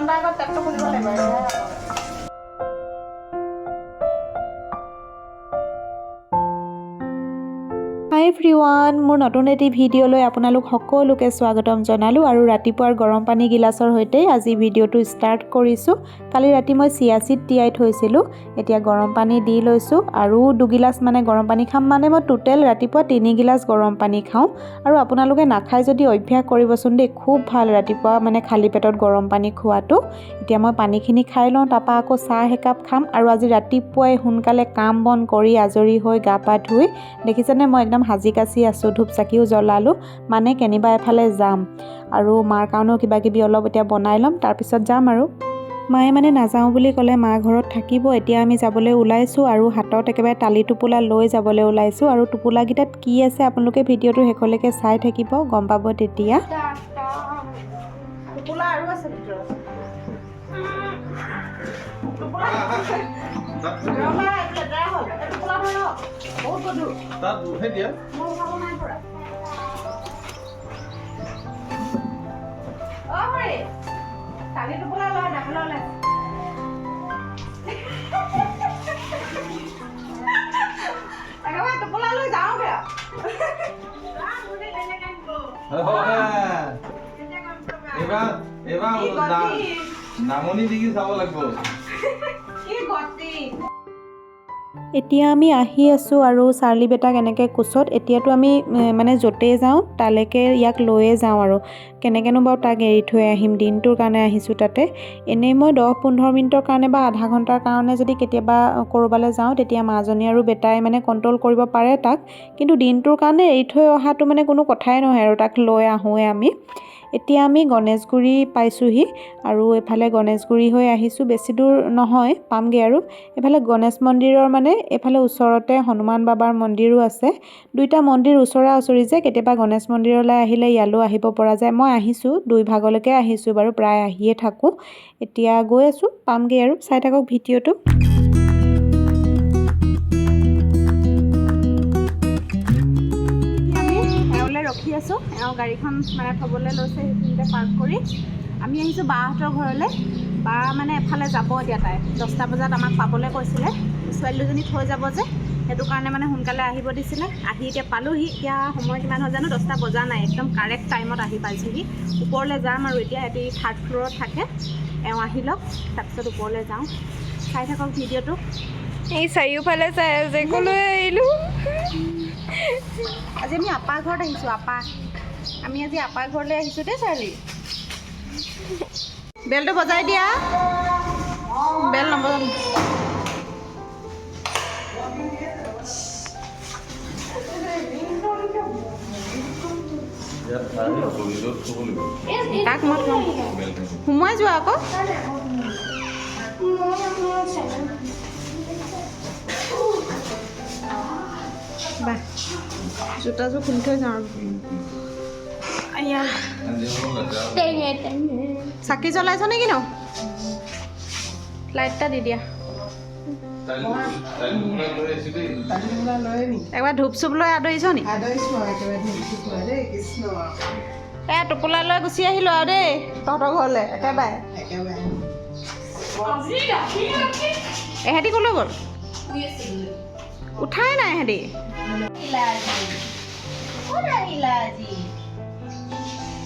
ঘণ্টা আগত টেপটো খুলিব লাগিব। হাই এভৰিৱান, মোৰ নতুন এটি ভিডিঅ'লৈ আপোনালোক সকলোকে স্বাগতম জনালোঁ আৰু ৰাতিপুৱাৰ গৰম পানী গিলাচৰ সৈতে আজি ভিডিঅ'টো ষ্টাৰ্ট কৰিছোঁ। কালি ৰাতি মই চিয়া চিড তিয়াই থৈছিলোঁ, এতিয়া গৰম পানী দি লৈছোঁ আৰু 2 গিলাচ মানে গৰম পানী খাম। মানে মই টোটেল ৰাতিপুৱা 3 গিলাচ গৰম পানী খাওঁ আৰু আপোনালোকে নাখায় যদি অভ্যাস কৰিবচোন দেই, খুব ভাল ৰাতিপুৱা মানে খালী পেটত গৰম পানী খোৱাটো। এতিয়া মই পানীখিনি খাই লওঁ, তাৰপৰা আকৌ চাহ একাপ খাম আৰু আজি ৰাতিপুৱাই সোনকালে কাম বন কৰি আজৰি হৈ গা পা ধুই দেখিছেনে মই একদম সাজি কাচি আছোঁ, ধূপ চাকিও জ্বলালোঁ, মানে কেনিবা এফালে যাম আৰু মাৰ কাৰণেও কিবা কিবি অলপ এতিয়া বনাই ল'ম, তাৰপিছত যাম আৰু। মায়ে মানে নাযাওঁ বুলি ক'লে, মা ঘৰত থাকিব। এতিয়া আমি যাবলৈ ওলাইছোঁ আৰু হাতত একেবাৰে টালি টোপোলা লৈ যাবলৈ ওলাইছোঁ আৰু টোপোলাকেইটাত কি আছে আপোনালোকে ভিডিঅ'টো শেষলৈকে চাই থাকিব, গম পাব তেতিয়া। টোপোলা আৰু আছে ভিতৰত। তাত উঠাই দিয়া। কালি টোপোলা লয় ডাকলৈ ওলাই একেবাৰে টোপোলা লৈ যাওঁগে এইবাৰ নামনি দিগি চাব লাগিব। কি গতি এতিয়া আমি আহি আছোঁ আৰু চাৰ্লি বেটাক এনেকৈ কোচত। এতিয়াতো আমি মানে য'তেই যাওঁ তালৈকে ইয়াক লৈয়ে যাওঁ আৰু কেনেকৈনো বাৰু তাক এৰি থৈ আহিম, দিনটোৰ কাৰণে আহিছোঁ তাতে। এনেই মই 10-15 মিনিটৰ কাৰণে বা আধা ঘণ্টাৰ কাৰণে যদি কেতিয়াবা ক'ৰবালৈ যাওঁ তেতিয়া মাজনী আৰু বেটাই মানে কণ্ট্ৰল কৰিব পাৰে তাক, কিন্তু দিনটোৰ কাৰণে এৰি থৈ অহাটো মানে কোনো কথাই নহয় আৰু তাক লৈ আহোঁৱে আমি। এতিয়া আমি গণেশগুৰি পাইছোঁহি আৰু এফালে গণেশগুৰি হৈ আহিছোঁ, বেছি দূৰ নহয় পামগৈ আৰু। এফালে গণেশ মন্দিৰৰ মানে এফালে ওচৰতে হনুমান বাবাৰ মন্দিৰো আছে। 2টা মন্দিৰ ওচৰা ওচৰি যে, কেতিয়াবা গণেশ মন্দিৰলৈ আহিলে ইয়ালৈও আহিব পৰা যায়। মই আহিছোঁ 2 ভাগলৈকে আহিছোঁ বাৰু, প্ৰায় আহিয়ে থাকোঁ। এতিয়া গৈ আছোঁ, পামগৈ আৰু, চাই থাকক ভিডিঅ'টো। ৰখি আছোঁ, এওঁ গাড়ীখন মানে থ'বলৈ লৈছে, সেইখিনিতে পাৰ্ক কৰি আমি আহিছোঁ বাহঁতৰ ঘৰলৈ। বা মানে এফালে যাব এতিয়া, তাই 10টা বজাত আমাক পাবলৈ কৈছিলে, ছোৱালী দুজনী থৈ যাব যে, সেইটো কাৰণে মানে সোনকালে আহিব দিছিলে। আহি এতিয়া পালোহি। এতিয়া সময় কিমান হয় জানো, 10টা বজা নাই, একদম কাৰেক্ট টাইমত আহি পাইছোঁহি। ওপৰলৈ যাম আৰু এতিয়া, সিহঁতি 3rd ফ্ল'ৰত থাকে, এওঁ আহি লওক তাৰপিছত ওপৰলৈ যাওঁ। চাই থাকক ভিডিঅ'টো। এই চাৰিওফালে চাই আছে, ক'লৈ আহিলোঁ। আজি আমি আপাৰ ঘৰত আহিছোঁ, আমি আজি আপাৰ ঘৰলৈ আহিছোঁ দেই চাৰ্লি। বেলটো বজাই দিয়া, বেল নবজাম। তাক মই সোমাই যোৱা আকৌ। বাহ, জোতাযোৰ খুলি থৈ যাওঁ। চাকি জ্বলাইছ নেকি ন? লাইট এটা দি দিয়া। একবাৰ ধূপ চুপ লৈ আদৰিছ নি? টোপোলা লৈ গুচি আহিলোঁ আৰু দেই তহঁতৰ ঘৰলৈ একেবাৰে। এহেঁতি ক'লৈ গ'ল? উঠাই নাই এহেঁতি।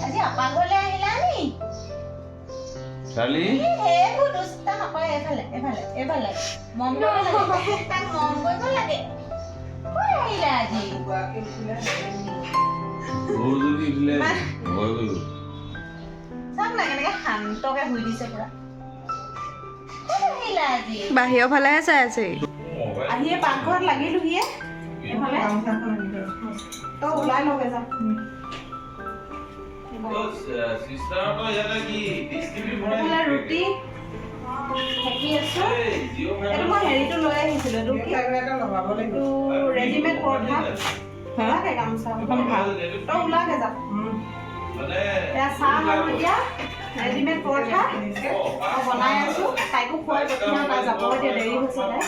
আজি আপা ঘৰলৈ আহিলা নি? চাৰ্লি সেইবোৰ দুষ্টা নকৰে, এইফালে মম কৰিব লাগে, তাক মম কৰিব লাগে। ক'ত আহিলা আজি? চাওক না কেনেকৈ শান্তকৈ শুই দিছে পুৰা। ক'ত আহিলা আজি? বাহিৰৰ ফালেহে চাই আছে। আহিয়ে পাকঘৰত লাগিলোহিয়ে। এইফালে তই ওলাই লগে যা। এইফালে ৰুটি সেকি আছোঁ। এইটো মই হেৰিটো লৈ আহিছিলোঁ, এইটো ৰেডিমেড পৰঠা। ওলাগে গামোচা এখন ভাল, তই ওলাগে যা। এয়া চাহ আৰু এতিয়া ৰেডিমেড পৰঠা মই বনাই আছোঁ, তাইকো খুৱাই পঠিয়াওঁ, তাই যাব এতিয়া, দেৰি হৈছে তাই।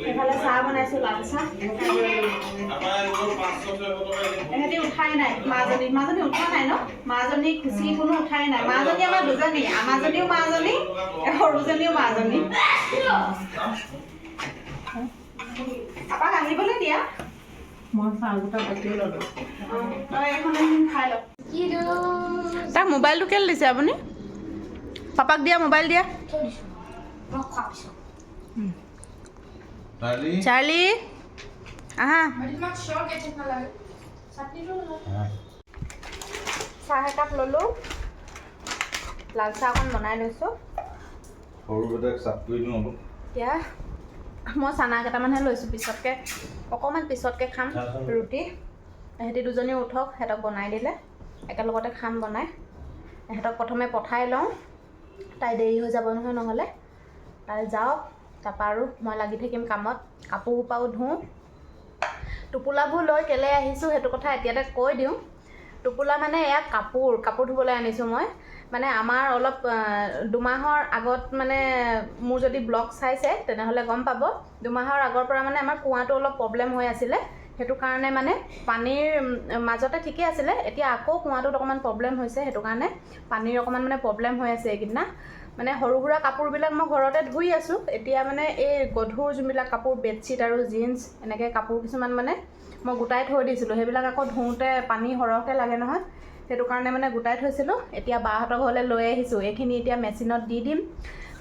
এইফালে চাহ বনাইছোঁ, লাল চাহ। এহেঁতি উঠাই নাই মাজনী উঠোৱা নাই ন মাজনী খুচি কোনো উঠাই নাই মাজনী আমাৰ দুজনী আমাৰজনীও মাজনী সৰুজনীও মাজনী আপাক আহিবলৈ দিয়া মই চাহ গোটা পাতি ল'লোঁ তই এখন খাই ল তাক মোবাইলটো কেলৈ দিছে আপুনি পাপাক দিয়া মোবাইল দিয়া চাৰ্লি আহা চাহ একাপ ল'লোঁ লাল চাহ অকণ বনাই লৈছোঁ সৰু বেটাক চাপ কৰি দিওঁ অলপ এতিয়া মই চানা কেইটামানহে লৈছোঁ অকণমান পিছতকৈ খাম ৰুটি এহেঁতি দুজনী উঠক সিহঁতক বনাই দিলে একেলগতে খাম বনাই এহেঁতক প্ৰথমে পঠাই লওঁ তাই দেৰি হৈ যাব নহয় নহ'লে তাই যাওক তাৰপৰা আৰু মই লাগি থাকিম কামত কাপোৰ সোপাও ধুওঁ টোপোলাবোৰ লৈ কেলৈ আহিছোঁ সেইটো কথা এতিয়াতে কৈ দিওঁ টোপোলা মানে এয়া কাপোৰ ধুবলৈ আনিছোঁ মই মানে আমাৰ অলপ দুমাহৰ আগত মানে মোৰ যদি ব্লগ চাইছে তেনেহ'লে গম পাব দুমাহৰ আগৰ পৰা মানে আমাৰ কুঁৱাটো অলপ প্ৰব্লেম হৈ আছিলে সেইটো কাৰণে মানে পানীৰ মাজতে ঠিকে আছিলে এতিয়া আকৌ কুঁৱাটোত অকণমান প্ৰব্লেম হৈছে সেইটো কাৰণে পানীৰ অকণমান মানে প্ৰব্লেম হৈ আছে এইকেইদিনা মানে সৰু সুৰা কাপোৰবিলাক মই ঘৰতে ধুই আছোঁ এতিয়া মানে এই গধুৰ যোনবিলাক কাপোৰ বেডশ্বীট আৰু জিন্স এনেকৈ কাপোৰ কিছুমান মানে মই গোটাই থৈ দিছিলোঁ সেইবিলাক আকৌ ধুওঁতে পানী সৰহকৈ লাগে নহয় সেইটো কাৰণে মানে গোটাই থৈছিলোঁ এতিয়া বাহঁতৰ ঘৰলৈ লৈ আহিছোঁ এইখিনি এতিয়া মেচিনত দি দিম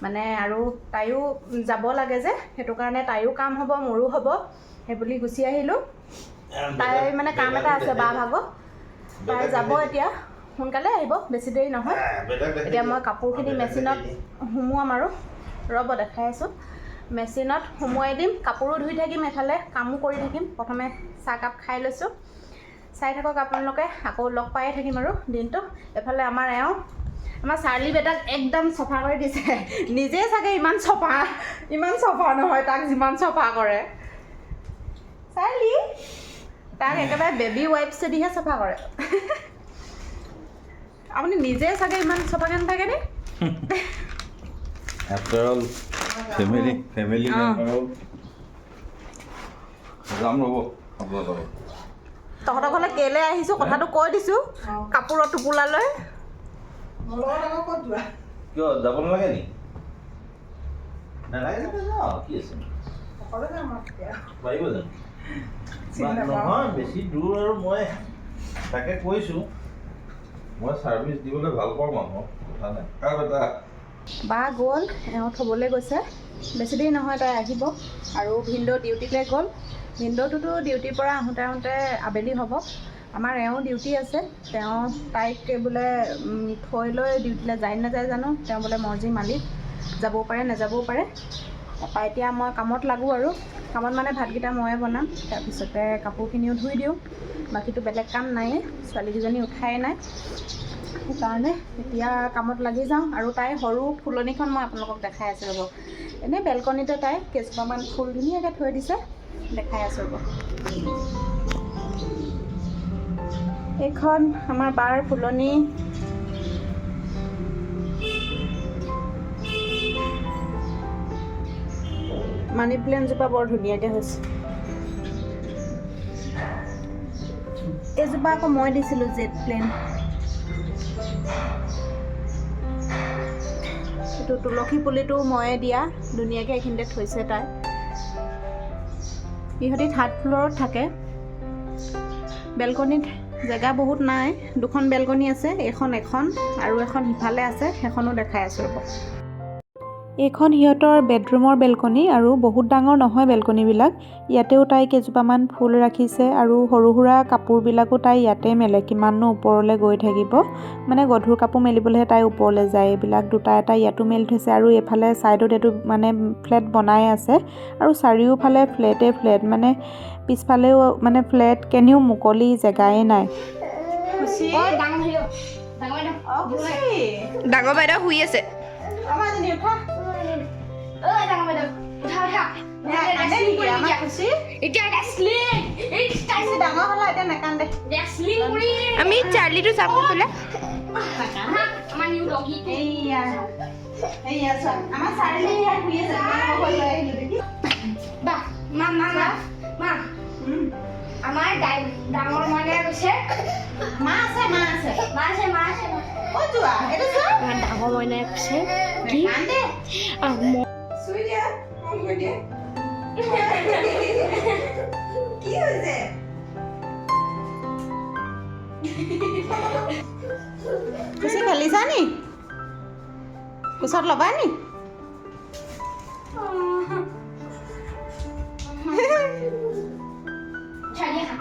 মানে আৰু তাইও যাব লাগে যে সেইটো কাৰণে তাইৰো কাম হ'ব মোৰো হ'ব সেই বুলি গুচি আহিলোঁ তাই মানে কাম এটা আছে বা ভাগৰ তাই যাব এতিয়া সোনকালে আহিব বেছি দেৰি নহয় এতিয়া মই কাপোৰখিনি মেচিনত সুমুৱাম আৰু ৰ'ব দেখাই আছোঁ মেচিনত সুমুৱাই দিম কাপোৰো ধুই থাকিম এফালে কামো কৰি থাকিম প্ৰথমে চাহকাপ খাই লৈছোঁ চাই থাকক আপোনালোকে আকৌ লগ পায়ে থাকিম আৰু দিনটো এফালে আমাৰ চাৰ্লি বেটাক একদম চফা কৰি দিছে নিজে চাগে ইমান চফা নহয় তাক যিমান চফা কৰে চাৰ্লি তাক একেবাৰে বেবী ৱাইপছেদিহে চফা কৰে আপুনি নিজে চাগে ইমান চফাকৈ নাথাকে নে আফটাৰ অল ফেমিলি মেম্বাৰ যাম ৰ'ব আপোনালোকৰ তহঁতৰ ঘৰলৈ কেলৈ আহিছোঁ কথাটো কৈ দিছোঁ কাপোৰৰ টোপোলালৈ কিয় যাব নালাগে নি নালাগে যাওঁ কি আছে পাৰিব জানো নহয় বেছি দূৰ আৰু মই তাকে কৈছোঁ মই ছাৰ্ভিচ দিবলৈ ভাল পাওঁ মানুহক কথা নাই বেটা বা গ'ল থ'বলৈ গৈছে বেছি দেৰি নহয় তাই আহিব আৰু ভিনদেউ ডিউটিলৈ গ'ল ভিনদেউটোতো ডিউটিৰ পৰা আহোঁতে আবেলি হ'ব আমাৰ ডিউটি আছে তাইক বোলে থৈ লৈ ডিউটিলৈ যায় নাযায় জানো তেওঁ বোলে মৰ্জি মালিক যাবও পাৰে নাযাবও পাৰে তাৰপৰা এতিয়া মই কামত লাগোঁ আৰু কামত মানে ভাতকেইটা ময়ে বনাম তাৰপিছতে কাপোৰখিনিও ধুই দিওঁ বাকীটো বেলেগ কাম নাইয়ে ছোৱালীকেইজনী উঠাই নাই সেইকাৰণে এতিয়া কামত লাগি যাওঁ আৰু তাই সৰু ফুলনিখন মই আপোনালোকক দেখাই আছোঁ ৰ'ব এনেই বেলকনিতে তাই কেইজোপামান ফুল ধুনীয়াকৈ থৈ দিছে দেখাই আছোঁ ৰ'ব এইখন আমাৰ বাৰ ফুলনি মানি প্লেণ্টজোপা বৰ ধুনীয়াকৈ হৈছে এইজোপা আকৌ মই দিছিলোঁ জেড প্লেন এইটো তুলসী পুলিটো ময়ে দিয়া ধুনীয়াকৈ এইখিনিতে থৈছে তাই ইহঁতি থাৰ্ড ফ্ল'ৰত থাকে বেলকনিত জেগা বহুত নাই দুখন বেলকনি আছে এখন আৰু এখন সিফালে আছে সেইখনো দেখাই আছোঁ ৰ'ব এইখন সিহঁতৰ বেডৰুমৰ বেলকনি আৰু বহুত ডাঙৰ নহয় বেলকনিবিলাক ইয়াতেও তাই কেইজোপামান ফুল ৰাখিছে আৰু সৰু সুৰা কাপোৰবিলাকো তাই ইয়াতে মেলে কিমাননো ওপৰলৈ গৈ থাকিব মানে গধুৰ কাপোৰ মেলিবলৈহে তাই ওপৰলৈ যায় এইবিলাক দুটা এটা ইয়াতো মেলি থৈছে আৰু এইফালে ছাইডত এইটো মানে ফ্লেট বনাই আছে আৰু চাৰিওফালে ফ্লেট মানে পিছফালেও মানে ফ্লেট কেনিও মুকলি জেগাই নাই ডাঙৰ বাইদেউ শুই আছে আমি চাৰ্লিটো চাব বোলে আমাৰ ডাঙৰ মইনা গৈছে। মা আছে মা আছে। ক'ত যোৱা এইটো চোৱা আমাৰ ডাঙৰ মইনাই কৈছে কি কান্দে চুই দিয়া অন কৰি দিয়া কি হৈছে খুচি খেলিছা নি কোচত ল'বা নি ছানি খা।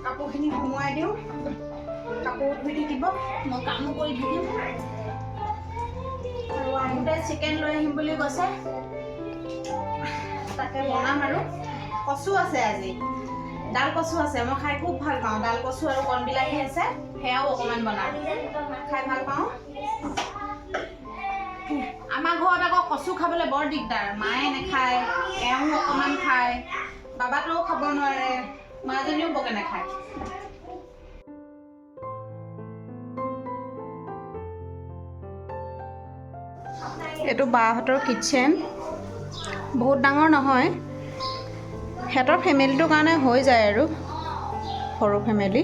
কাপোৰখিনি সোমোৱাই দিওঁ কাপোৰ ধুই থাকিব মই কামো কৰি থাকিম আৰু আহোঁতে চিকেন লৈ আহিম বুলি কৈছে তাকে বনাম আৰু কচু আছে আজি ডাল কচু আছে মই খাই খুব ভাল পাওঁ ডাল কচু আৰু কণ বিলাহী আছে সেয়াও অকণমান বনাম খাই ভাল পাওঁ আমাৰ ঘৰত আকৌ কচু খাবলৈ বৰ দিগদাৰ মায়ে নাখায় এওঁ অকণমান খায় বাবাটোও খাব নোৱাৰে মাজনীও বকে নাখায় এইটো বাহঁতৰ কিটচেন বহুত ডাঙৰ নহয় সিহঁতৰ ফেমিলিটোৰ কাৰণে হৈ যায় আৰু সৰু ফেমিলি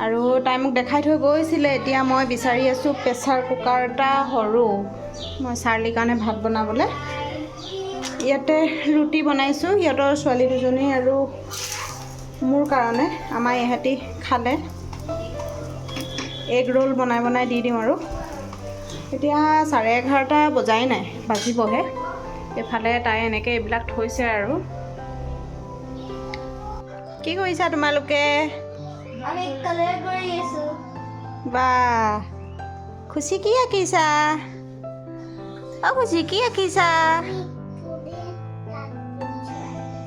আৰু তাই মোক দেখাই থৈ গৈছিলে এতিয়া মই বিচাৰি আছোঁ প্ৰেছাৰ কুকাৰ এটা সৰু মই চাৰ্লিৰ কাৰণে ভাত বনাবলৈ ইয়াতে ৰুটি বনাইছোঁ সিহঁতৰ ছোৱালী দুজনী আৰু মোৰ কাৰণে আমাৰ ইহঁতি খালে এগ ৰোল বনাই বনাই দি দিওঁ আৰু এতিয়া 11:30 বজাই নাই বাজিবহে এইফালে তাই এনেকৈ এইবিলাক থৈছে আৰু কি কৰিছা তোমালোকে আমি কালাৰ কৰি আছো। বা খুচি কি আঁকিছা অ খুচি কি আঁকিছা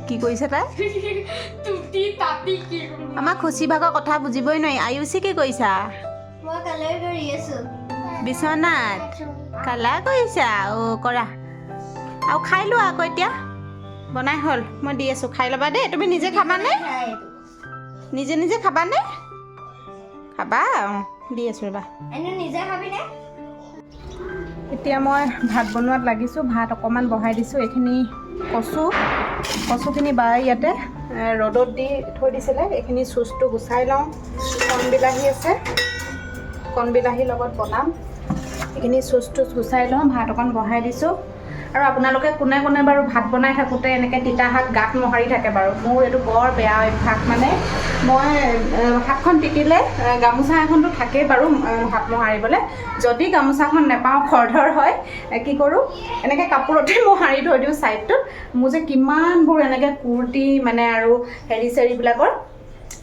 কি কৰিছে তাই তুতি তাতি কি আমাৰ খুচি ভাগৰ কথা বুজিবই নোৱাৰি আয়ুষি কি কৰিছা মই কালাৰ কৰি আছো। বিশ্বনাথ কালা কৰিছা অ' কৰা আৰু খাই লোৱা আকৌ এতিয়া বনাই হ'ল মই দি আছোঁ খাই ল'বা দেই তুমি নিজে খাবানে নিজে নিজে খাবানে খাবা অঁ দি আছোঁ ৰ'বা এনে নিজে খাবিনে? এতিয়া মই ভাত বনোৱাত লাগিছোঁ ভাত অকণমান বহাই দিছোঁ এইখিনি কচুখিনি বাই ইয়াতে ৰ'দত দি থৈ দিছিলে এইখিনি চুচটো গুচাই লওঁ কণ বিলাহী আছে কণ বিলাহীৰ লগত বনাম এইখিনি চুচটো গুচাই লওঁ ভাত অকণ বহাই দিছোঁ আৰু আপোনালোকে কোনে কোনে বাৰু ভাত বনাই থাকোঁতে এনেকৈ তিতা শাক গাত মোহাৰি থাকে বাৰু মোৰ এইটো বৰ বেয়া অভ্যাস মানে মই হাতখন তিতিলে গামোচা এখনটো থাকেই বাৰু হাত মোহাৰিবলৈ যদি গামোচাখন নেপাওঁ খৰধৰ হয় কি কৰোঁ এনেকৈ কাপোৰতে মোহাৰি থৈ দিওঁ ছাইডটোত মোৰ যে কিমানবোৰ এনেকৈ কুৰ্তি মানে আৰু হেৰি চেৰিবিলাকৰ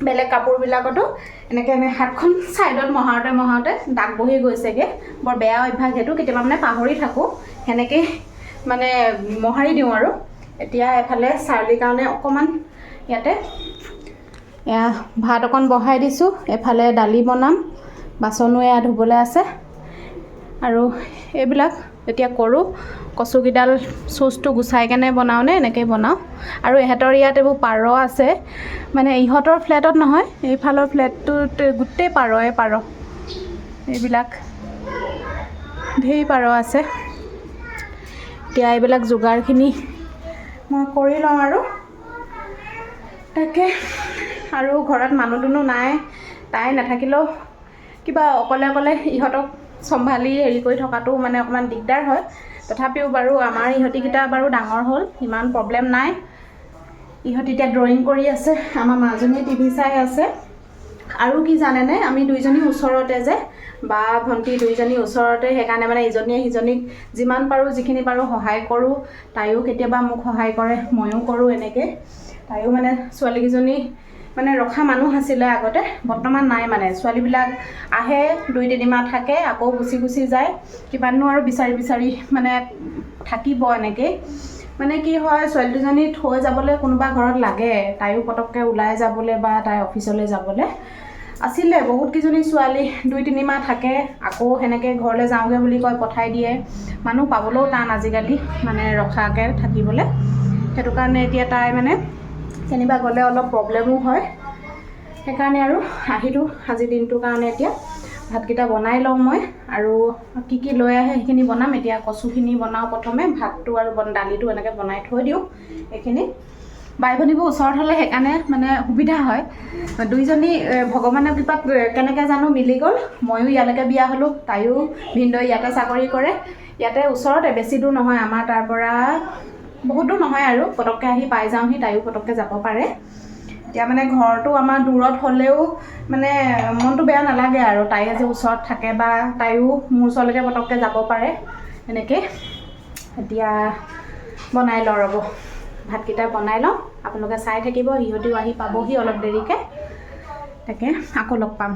বেলেগ কাপোৰবিলাকতো এনেকৈ আমি হাতখন ছাইডত মোহাৰোঁতে দাগ বহি গৈছেগৈ বৰ বেয়া অভ্যাস সেইটো কেতিয়াবা মানে পাহৰি থাকোঁ সেনেকৈ মানে মোহাৰি দিওঁ আৰু এতিয়া এফালে চাৰ্লিৰ কাৰণে অকণমান ইয়াতে এয়া ভাত অকণ বহাই দিছোঁ এফালে দালি বনাম বাচনো এয়া ধুবলৈ আছে আৰু এইবিলাক এতিয়া কৰোঁ কচুকেইডাল চুচটো গুচাই কেনে বনাওঁনে এনেকৈ বনাওঁ আৰু ইহঁতৰ ইয়াত এইবোৰ পাৰ আছে মানে ইহঁতৰ ফ্লেটত নহয় এইফালৰ ফ্লেটটোত গোটেই পাৰয়ে পাৰ এইবিলাক ঢেৰ পাৰ আছে এতিয়া এইবিলাক যোগাৰখিনি মই কৰি লওঁ আৰু তাকে আৰু ঘৰত মানুহ দুনুহ নাই তাই নাথাকিলেও কিবা অকলে ইহঁতক চম্ভালি হেৰি কৰি থকাটো মানে অকণমান দিগদাৰ হয় তথাপিও বাৰু আমাৰ ইহঁতিকেইটা বাৰু ডাঙৰ হ'ল ইমান প্ৰব্লেম নাই ইহঁতি এতিয়া ড্ৰয়িং কৰি আছে আমাৰ মাজনীয়ে টিভি চাই আছে আৰু কি জানেনে আমি দুইজনী ওচৰতে যে বা ভণ্টি দুইজনী ওচৰতে সেইকাৰণে মানে ইজনীয়ে সিজনীক যিমান পাৰোঁ যিখিনি পাৰোঁ সহায় কৰোঁ তাইও কেতিয়াবা মোক সহায় কৰে ময়ো কৰোঁ এনেকৈ তাইও মানে ছোৱালীকেইজনী মানে ৰখা মানুহ আছিলে আগতে বৰ্তমান নাই মানে ছোৱালীবিলাক আহে 2-3 মাহ থাকে আকৌ গুচি যায় কিমাননো আৰু বিচাৰি মানে থাকিব এনেকৈ মানে কি হয় ছোৱালী দুজনী থৈ যাবলৈ কোনোবা ঘৰত লাগে তাইও পটককৈ ওলাই যাবলৈ বা তাই অফিচলৈ যাবলৈ আছিলে বহুতকেইজনী ছোৱালী 2-3 মাহ থাকে আকৌ সেনেকৈ ঘৰলৈ যাওঁগৈ বুলি কয় পঠাই দিয়ে মানুহ পাবলৈও টান আজিকালি মানে ৰখাকৈ থাকিবলৈ সেইটো কাৰণে এতিয়া তাই মানে কেনিবা গ'লে অলপ প্ৰব্লেমো হয় সেইকাৰণে আৰু আহিলোঁ আজি দিনটোৰ কাৰণে এতিয়া ভাতকেইটা বনাই লওঁ মই আৰু কি লৈ আহে সেইখিনি বনাম। এতিয়া কচুখিনি বনাওঁ প্ৰথমে, ভাতটো আৰু দালিটো এনেকৈ বনাই থৈ দিওঁ। এইখিনি বাই ভনীবোৰ ওচৰত হ'লে সেইকাৰণে মানে সুবিধা হয়। দুইজনী ভগৱানৰ কৃপাত কেনেকৈ জানো মিলি গ'ল। ময়ো ইয়ালৈকে বিয়া হ'লোঁ, তাইও ভিনদেউ ইয়াতে চাকৰি কৰে। ইয়াতে ওচৰতে, বেছি দূৰ নহয় আমাৰ তাৰ পৰা, বহুত দূৰ নহয় আৰু পটককৈ আহি পাই যাওঁহি, তাইও পটককৈ যাব পাৰে। এতিয়া মানে ঘৰটো আমাৰ দূৰত হ'লেও মানে মনটো বেয়া নালাগে আৰু, তাই যে ওচৰত থাকে বা তাইও মোৰ ওচৰলৈকে পটককৈ যাব পাৰে এনেকৈ। এতিয়া বনাই লওঁ ৰ'ব, ভাতকেইটা বনাই লওঁ, আপোনালোকে চাই থাকিব। সিহঁতিও আহি পাবহি অলপ দেৰিকৈ, তাকে আকৌ লগ পাম।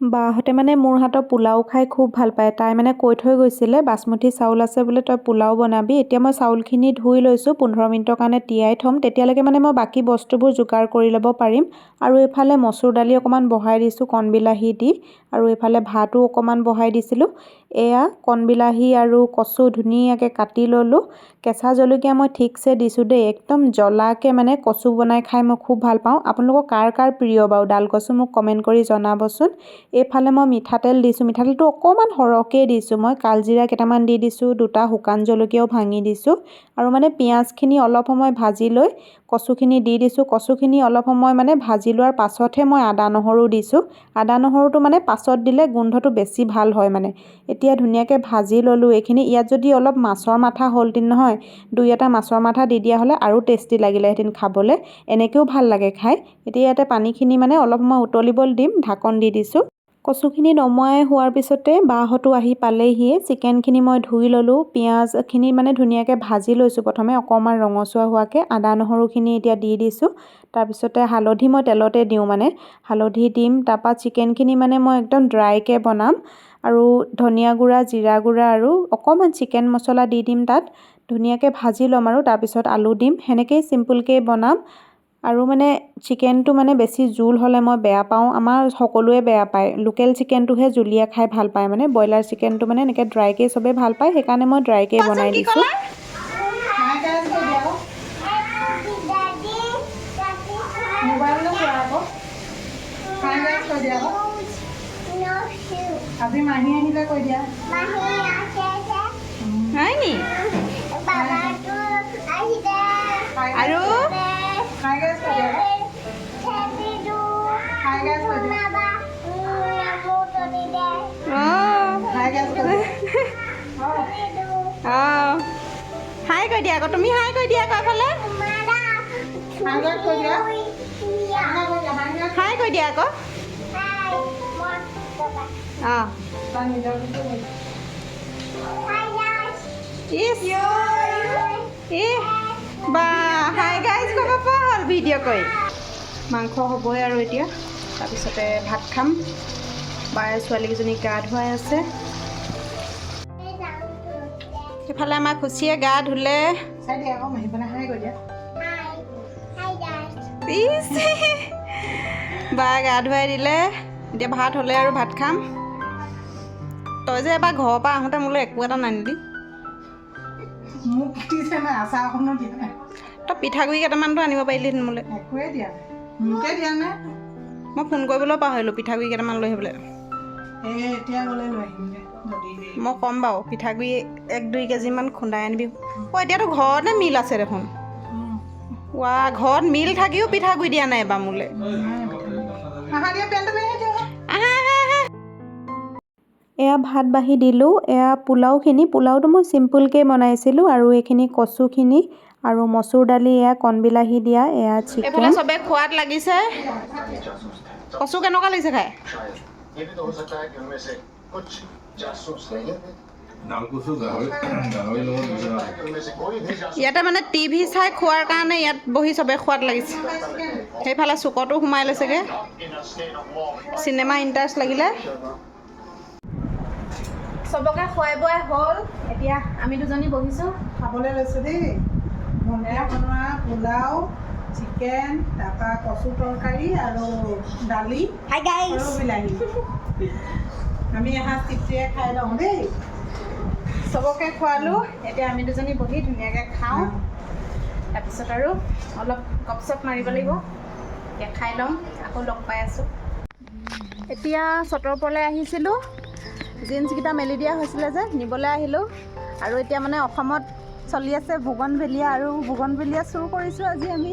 বাহঁতে মানে মোৰ হাতৰ পোলাও খাই খুব ভাল পায়। তাই মানে কৈ থৈ গৈছিলে বাচমতি চাউল আছে বোলে, তই পোলাও বনাবি। এতিয়া মই চাউলখিনি ধুই লৈছোঁ, 15 মিনিটৰ কাৰণে তিয়াই থ'ম। তেতিয়ালৈকে মানে মই বাকী বস্তুবোৰ যোগাৰ কৰি ল'ব পাৰিম। আৰু এইফালে মচুৰ দালি অকণমান বহাই দিছোঁ কণবিলাহী দি, আৰু এইফালে ভাতো অকণমান বহাই দিছিলোঁ। এয়া কণবিলাহী আৰু কচু ধুনীয়াকৈ কাটি ল'লোঁ। কেঁচা জলকীয়া মই ঠিকছে দিছোঁ দেই, একদম জ্বলাকৈ মানে কচু বনাই খাই মই খুব ভাল পাওঁ। আপোনালোকৰ কাৰ কাৰ প্ৰিয় বাৰু ডাল কচু মোক কমেণ্ট কৰি জনাবচোন। এইফালে মই মিঠাতেল দিছোঁ, মিঠাতেলটো অকণমান সৰহকৈ দিছোঁ। মই কালজিৰা কেইটামান দি দিছোঁ, 2টা শুকান জলকীয়াও ভাঙি দিছোঁ। আৰু মানে পিঁয়াজখিনি অলপ সময় ভাজি লৈ কচুখিনি দি দিছোঁ। কচুখিনি অলপ সময় মানে ভাজি লোৱাৰ পাছতহে মই আদা নহৰু দিছোঁ। আদা নহৰুটো মানে পাছত দিলে গোন্ধটো বেছি ভাল হয় মানে। এতিয়া ধুনীয়াকৈ ভাজি ল'লোঁ এইখিনি। ইয়াত যদি অলপ মাছৰ মাথা হ'লহেঁতেন নহয়, 2-এটা মাছৰ মাথা দি দিয়া হ'লে আৰু টেষ্টি লাগিলেহেঁতেন খাবলৈ। এনেকৈও ভাল লাগে খাই। এতিয়া ইয়াতে পানীখিনি মানে অলপ সময় উতলিবলৈ দিম, ঢাকন দি দিছোঁ। কচুখিনি নমাই হোৱাৰ পিছতে বাহঁতো আহি পালেহিয়ে। চিকেনখিনি মই ধুই ল'লোঁ, পিঁয়াজখিনি মানে ধুনীয়াকৈ ভাজি লৈছোঁ প্ৰথমে অকণমান ৰঙচুৱা হোৱাকৈ। আদা নহৰুখিনি এতিয়া দি দিছোঁ। তাৰপিছতে হালধি মই তেলতে দিওঁ মানে, হালধি দিম। তাৰপৰা চিকেনখিনি মানে মই একদম ড্ৰাইকৈ বনাম, আৰু ধনিয়া গুড়া, জিৰা গুড়া আৰু অকণমান চিকেন মছলা দি দিম তাত। ধুনীয়াকৈ ভাজি ল'ম আৰু তাৰপিছত আলু দিম। সেনেকৈয়ে চিম্পুলকৈ বনাম। আৰু মানে চিকেনটো মানে বেছি জোল হ'লে মই বেয়া পাওঁ, আমাৰ সকলোৱে বেয়া পায়। লোকেল চিকেনটোহে জুলীয়া খাই ভাল পায় মানে, ব্ৰইলাৰ চিকেনটো মানে এনেকৈ ড্ৰাইকৈ চবেই ভাল পায়, সেইকাৰণে মই ড্ৰাইকৈ বনাই দিছোঁ। মোবাইললৈ চোৱা আকৌ, খাই গেছ কৈ দিয়া আকৌ। আজি মাহী আহিলে কৈ দিয়া। হয় নি? আৰু খাই গেছ কৈ দিয়া আকৌ। খাই গেছ কৈ দিয়া। খাই গেছ কৈ দিয়া। অঁ হাই কৈ দিয়া আকৌ, তুমি হাই কৈ দিয়া আকৌ এফালে। খাই গেছ কৈ দিয়া। হাই কৈ দিয়া আকৌ। অঁ তাৰ নিজৰ কিন্তু ইছ বা হাই গাইজ ক'ব পৰা হ'ল ভিডিঅ' কৰি। মাংস হ'বই আৰু এতিয়া, তাৰপিছতে ভাত খাম। বায়ে ছোৱালীকেইজনীক গা ধুৱাই আছে। সেইফালে আমাৰ খুচিয়ে গা ধুলে। চাই দিয়া আকৌ, মাহী পেলাই খাই কৈ দিয়া। ইছ বা গা ধুৱাই দিলে। এতিয়া ভাত হ'লে আৰু ভাত খাম। তই যে এবাৰ ঘৰৰ পৰা আহোঁতে মোলৈ একো এটা নানিলি। মোক দিছে নাই, আচাৰ অকণো দিয়া নাই। তই পিঠাগুড়ি কেইটামানতো আনিব পাৰিলিহেঁতেন মোলৈ। একোৱে দিয়া নাই, মোকে দিয়া নাই। মই ফোন কৰিবলৈ পাহৰিলোঁ পিঠাগুড়ি কেইটামান লৈ আহিবলৈ। এতিয়া গ'লে লৈ আহিমগৈ যদি। মই ক'ম বাৰু পিঠাগুড়ি 1-2 কেজিমান খুন্দাই আনিবি। এতিয়াতো ঘৰতে মিল আছে দেখোন। ৱা ঘৰত মিল থাকিও পিঠাগুড়ি দিয়া নাই এবাৰ মোলৈ। আহা দিয়া, পেণ্টটো বেয়া দিয়া। এয়া ভাত বাঢ়ি দিলোঁ। এয়া পোলাওটো মই চিম্পুলকৈ বনাইছিলোঁ, আৰু এইখিনি কচুখিনি আৰু মচুৰ দালি, এয়া কণবিলাহী দিয়া, এয়া চিকেন। এইফালে চবে খোৱাত লাগিছে। কচু কেনেকুৱা লাগিছে খাই? ইয়াতে মানে টিভি চাই খোৱাৰ কাৰণে ইয়াত বহি চবে খোৱাত লাগিছে। সেইফালে চুকতো সোমাই লৈছেগৈ, চিনেমা ইণ্টাৰেষ্ট লাগিলে। চবকে খুৱাই বোৱাই হ'ল। এতিয়া আমি দুজনী বহিছোঁ। খাবলৈ লৈছোঁ দেই। ভণ্টিয়ে বনোৱা পোলাও, চিকেন, তাৰপৰা কচু তৰকাৰী আৰু দালি আৰু বিলাহী। আমি এসাঁজ তৃপ্তিৰে খাই লওঁ দেই। চবকে খোৱালোঁ। এতিয়া আমি দুজনী বহি ধুনীয়াকৈ খাওঁ। তাৰপিছত আৰু অলপ গপচপ মাৰিব লাগিব। এতিয়া খাই লওঁ, আকৌ লগ পাই আছোঁ। এতিয়া চতৰ ওপৰলৈ আহিছিলোঁ, জিন্সকেইটা মেলি দিয়া হৈছিলে যে নিবলৈ আহিলোঁ। আৰু এতিয়া মানে অসমত চলি আছে বুগনভেলিয়া, আৰু বুগনভেলিয়া চুৰ কৰিছোঁ আজি আমি।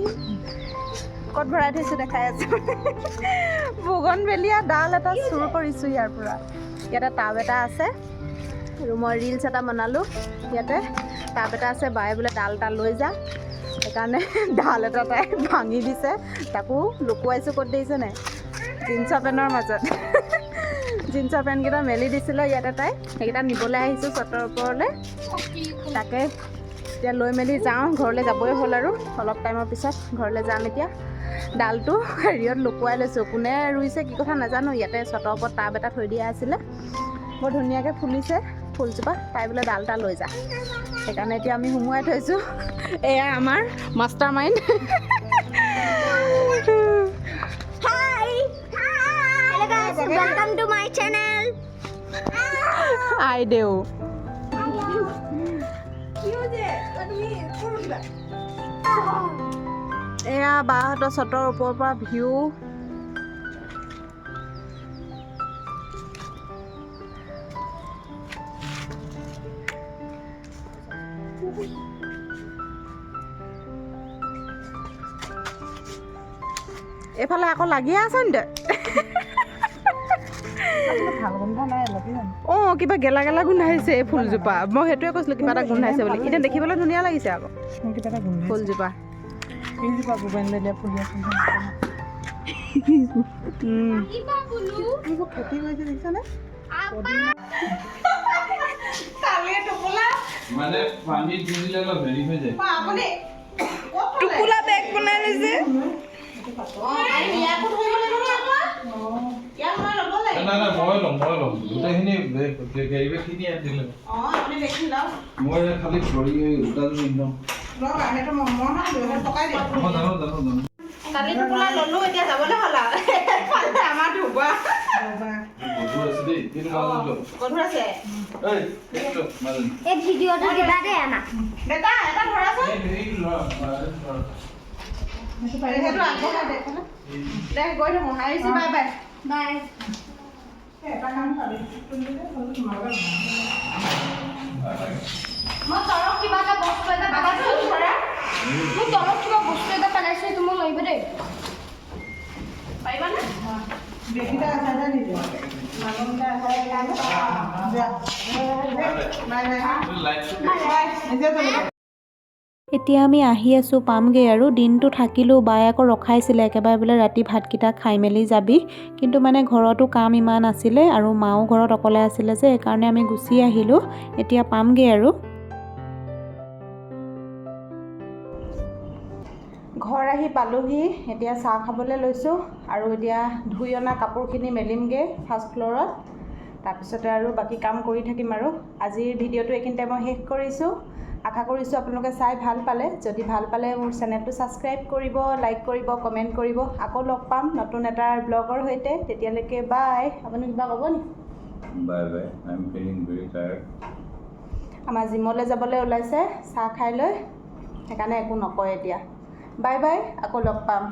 ক'ত ভৰাই থৈছোঁ দেখাই আছোঁ। বুগনভেলিয়া ডাল এটা চুৰ কৰিছোঁ ইয়াৰ পৰা। ইয়াতে টাব এটা আছে আৰু মই ৰিলছ এটা বনালোঁ। ইয়াতে টাব এটা আছে, বায়ে বোলে ডাল এটা লৈ যা, সেইকাৰণে ডাল এটা তাই ভাঙি দিছে। তাকো লুকুৱাইছোঁ, ক'ত দিছে নাই, জিন্সৰ পেণ্টৰ মাজত। জিন্সৰ পেণ্টকেইটা মেলি দিছিলে ইয়াতে তাই, সেইকেইটা নিবলৈ আহিছোঁ চটৰ ওপৰলৈ। তাকে এতিয়া লৈ মেলি যাওঁ, ঘৰলৈ যাবই হ'ল আৰু অলপ টাইমৰ পিছত ঘৰলৈ যাম। এতিয়া ডালটো হেৰিয়ত লুকুৱাই লৈছোঁ, কোনে ৰুইছে কি কথা নাজানো। ইয়াতে চটৰ ওপৰত টাব এটা থৈ দিয়া আছিলে, বৰ ধুনীয়াকৈ ফুলিছে ফুলজোপা। তাই বোলে ডাল এটা লৈ যা, সেইকাৰণে এতিয়া আমি সুমুৱাই থৈছোঁ। এয়া আমাৰ master mind. Welcome to my channel. আই দেউ এয়া বাহঁতৰ চটৰ ওপৰৰ পৰা ভিউ। এইফালে আকৌ লাগিয়ে আছে নি তই? ভাল গোন্ধ নাই লাগি জানো? অঁ, কিবা গেলা গেলা গোন্ধাইছে এই ফুলজোপা। মই সেইটোৱে কৈছিলোঁ কিবা এটা গোন্ধাইছে বুলি। এতিয়া দেখিবলৈ ধুনীয়া লাগিছে আকৌ মোৰ কিবা এটা গোন্ধ ফুলজোপা। এইজোপা বুগনভেলিয়া ফুলি আছে। এইবোৰ খেতি কৰিছে দেখিছানে? মানে পানীত দি দিলে অলপ হেৰি হৈ যায়। টোপোলা বেগ বনাই লৈছে। নাই নাই, মই ল'ম গোটেইখিনি কেৰি বেগখিনি ইয়াত দিলে। মই খালি ভৰি দুটাযোৰ একদম জানো। কালি টোপোলা ল'লোঁ, এতিয়া যাবলৈ হ'ল আৰু। আমাৰ ধুবা গধুৰ আছে দেই, কিন্তু মাজত গধুৰ আছে। এই ভিডিঅ'টো দিবা দেই আমাক। বেটা এটা ধৰাচোন, সেইটো আগবঢ়াই দে। দে গৈ থাকোঁ, হাৰিছোঁ, বাই বাই। বাই। মই তলত কিবা এটা বস্তু এটা পেলাইছোঁ ধৰা। মোৰ তলত কিবা বস্তু এটা পেলাইছোঁ, সেইটো মই লাগিব দেই। পাৰিবানে? বেগকেইটা আছে যে নিদিওঁ। মানুহকেইটা আছে বাই বাই। নিজে চলিব। এতিয়া আমি আহি আছোঁ, পামগৈ আৰু। দিনটো থাকিলোঁ, বায়ে আকৌ ৰখাইছিলে একেবাৰে বোলে ৰাতি ভাতকেইটা খাই মেলি যাবি। কিন্তু মানে ঘৰতো কাম ইমান আছিলে আৰু মাও ঘৰত অকলে আছিলে যে, সেইকাৰণে আমি গুচি আহিলোঁ। এতিয়া পামগৈ আৰু। ঘৰ আহি পালোহি, এতিয়া চাহ খাবলৈ লৈছোঁ আৰু এতিয়া ধুই অনা কাপোৰখিনি মেলিমগৈ ফাৰ্ষ্ট ফ্ল'ৰত। তাৰপিছতে আৰু বাকী কাম কৰি থাকিম আৰু। আজিৰ ভিডিঅ'টো এইখিনিতে মই শেষ কৰিছোঁ। আশা কৰিছোঁ আপোনালোকে চাই ভাল পালে। যদি ভাল পালে মোৰ চেনেলটো ছাবস্ক্ৰাইব কৰিব, লাইক কৰিব, কমেণ্ট কৰিব। আকৌ লগ পাম নতুন এটা ব্লগৰ সৈতে। তেতিয়ালৈকে বাই। আপুনি কিবা ক'ব নি? Bye bye, I am feeling very tired. আমাৰ জিমলৈ যাবলৈ ওলাইছে চাহ খাই লৈ, সেইকাৰণে একো নকয় এতিয়া। বাই বাই, আকৌ লগ পাম।